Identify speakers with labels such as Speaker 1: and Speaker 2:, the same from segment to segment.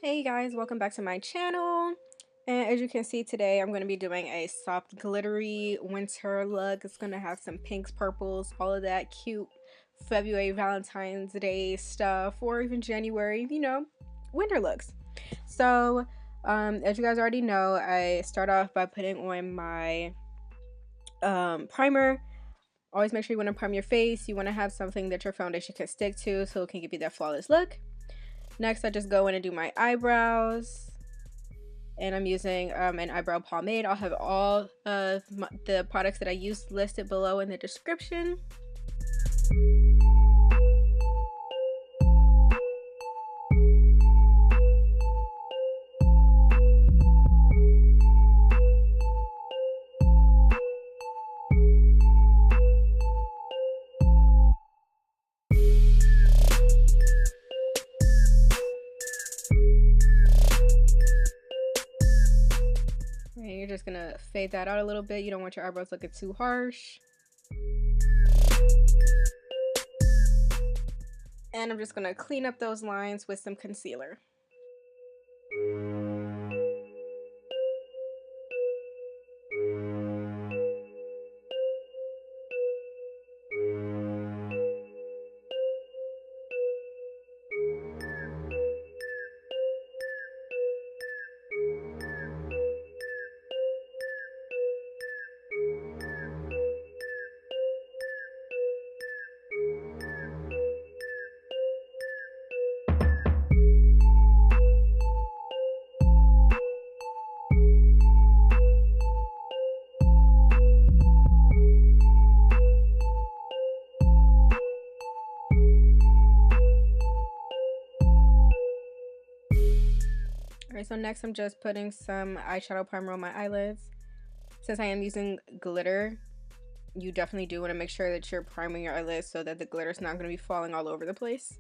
Speaker 1: Hey guys, welcome back to my channel. And as you can see today, I'm going to be doing a soft glittery winter look. It's going to have some pinks, purples, all of that cute February Valentine's Day stuff, or even January, winter looks. So, as you guys already know, I start off by putting on my primer. Always make sure you want to prime your face. You want to have something that your foundation can stick to so it can give you that flawless look. Next, I just go in and do my eyebrows, and I'm using an eyebrow pomade. I'll have all of the products that I use listed below in the description. And you're just gonna fade that out a little bit. You don't want your eyebrows looking too harsh. And I'm just gonna clean up those lines with some concealer. Alright, so next I'm just putting some eyeshadow primer on my eyelids. Since I am using glitter, you definitely do want to make sure that you're priming your eyelids so that the glitter's not going to be falling all over the place.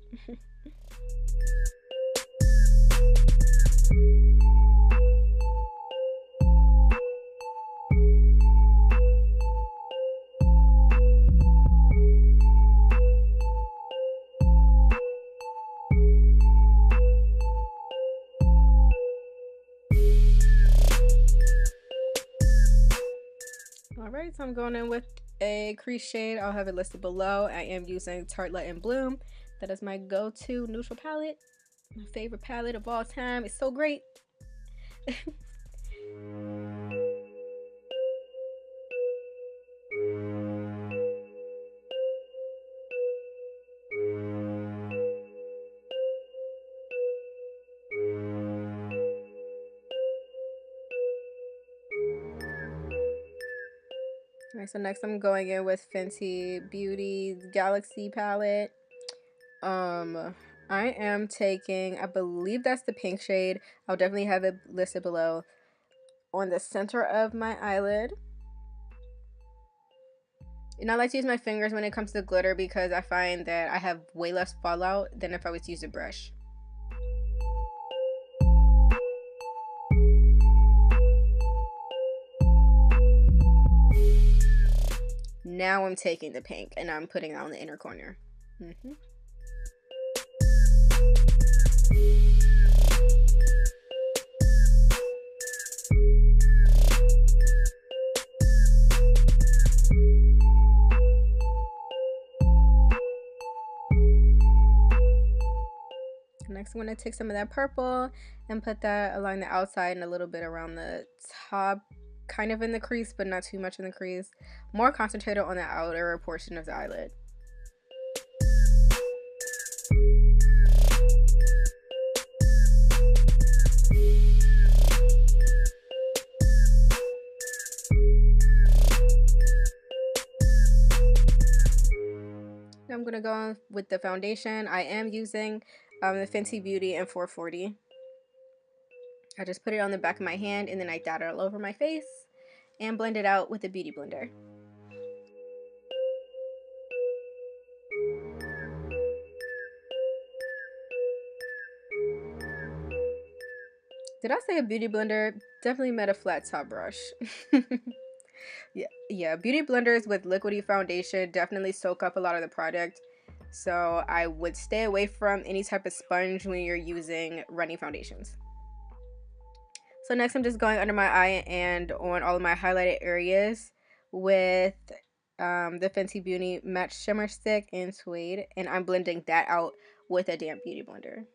Speaker 1: Alright, so I'm going in with a crease shade. I'll have it listed below. I am using Tartlette in Bloom. That is my go-to neutral palette. My favorite palette of all time. It's so great. Alright, so next I'm going in with Fenty Beauty's Galaxy palette. I am taking, I believe that's the pink shade. I'll definitely have it listed below. On the center of my eyelid. And I like to use my fingers when it comes to glitter because I find that I have way less fallout than if I was to use a brush. Now I'm taking the pink and I'm putting it on the inner corner. Next, I'm going to take some of that purple and put that along the outside and a little bit around the top, kind of in the crease, but not too much in the crease. More concentrated on the outer portion of the eyelid. Now I'm going to go with the foundation. I am using the Fenty Beauty in 440. I just put it on the back of my hand and then I dab it all over my face and blend it out with a beauty blender. Did I say a beauty blender? Definitely meant a flat top brush. Yeah, beauty blenders with liquidy foundation definitely soak up a lot of the product. So I would stay away from any type of sponge when you're using runny foundations. So next I'm just going under my eye and on all of my highlighted areas with the Fenty Beauty Matte Shimmer Stick in Suede, and I'm blending that out with a damp beauty blender.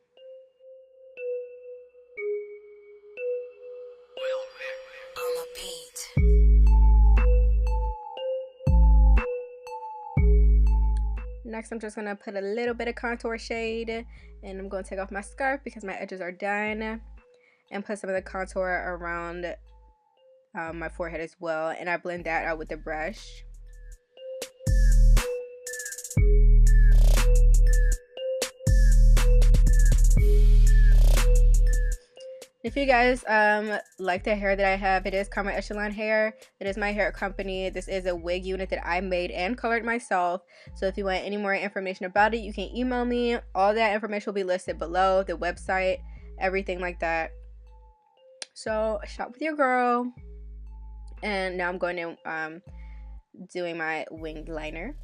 Speaker 1: Next, I'm just going to put a little bit of contour shade, and I'm going to take off my scarf because my edges are done, and put some of the contour around my forehead as well, and I blend that out with the brush. If you guys like the hair that I have, it is Karma Echelon hair. It is my hair company. This is a wig unit that I made and colored myself. So if you want any more information about it, you can email me. All that information will be listed below, the website, everything like that. So shop with your girl. And now I'm going to doing my winged liner.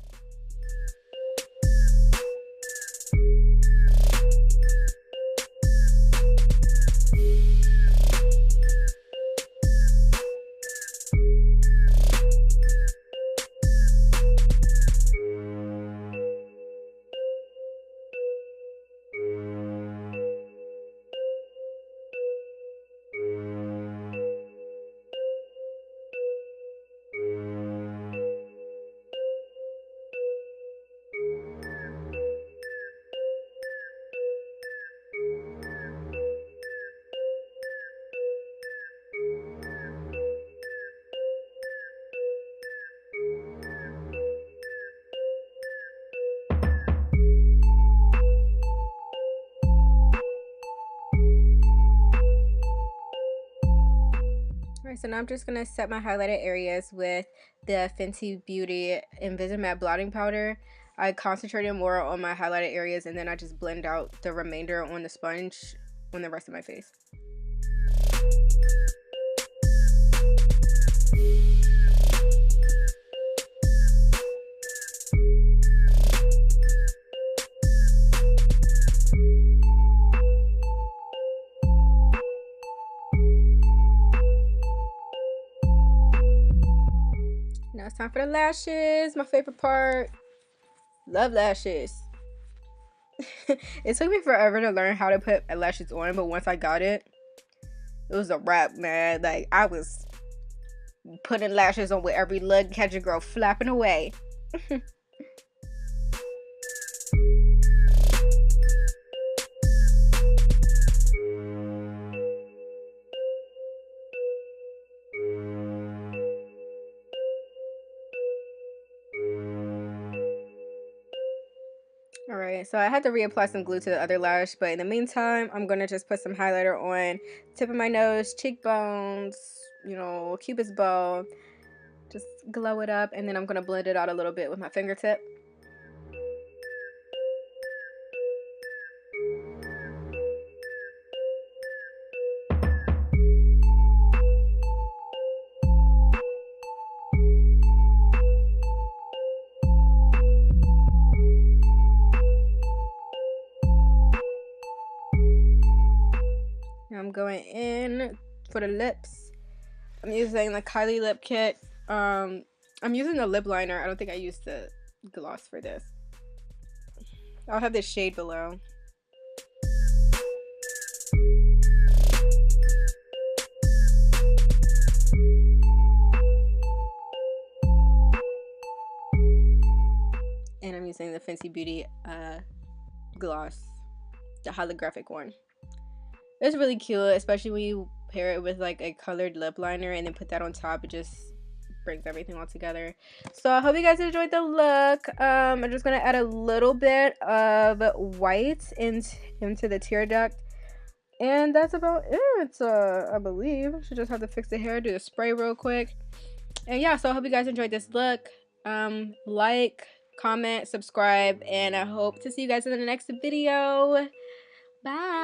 Speaker 1: Alright, so now I'm just going to set my highlighted areas with the Fenty Beauty Invisimatte blotting powder. I concentrated more on my highlighted areas, and then I just blend out the remainder on the sponge on the rest of my face. Now it's time for the lashes, my favorite part. Love lashes. It took me forever to learn how to put lashes on, but once I got it, it was a wrap, man. Like, I was putting lashes on with every look, catch a girl flapping away. Alright, so I had to reapply some glue to the other lash, but in the meantime, I'm going to just put some highlighter on tip of my nose, cheekbones, you know, cupid's bow. Just glow it up, and then I'm going to blend it out a little bit with my fingertip. I'm going in for the lips. I'm using the Kylie lip kit. I'm using the lip liner. I don't think I used the gloss for this. I'll have this shade below. And I'm using the Fenty Beauty gloss, the holographic one. It's really cute, especially when you pair it with like a colored lip liner and then put that on top. It just brings everything all together. So I hope you guys enjoyed the look. I'm just gonna add a little bit of white into the tear duct, and that's about it. I believe I should just have to fix the hair, do the spray real quick, and yeah. So I hope you guys enjoyed this look. Like, comment, subscribe, and I hope to see you guys in the next video. Bye.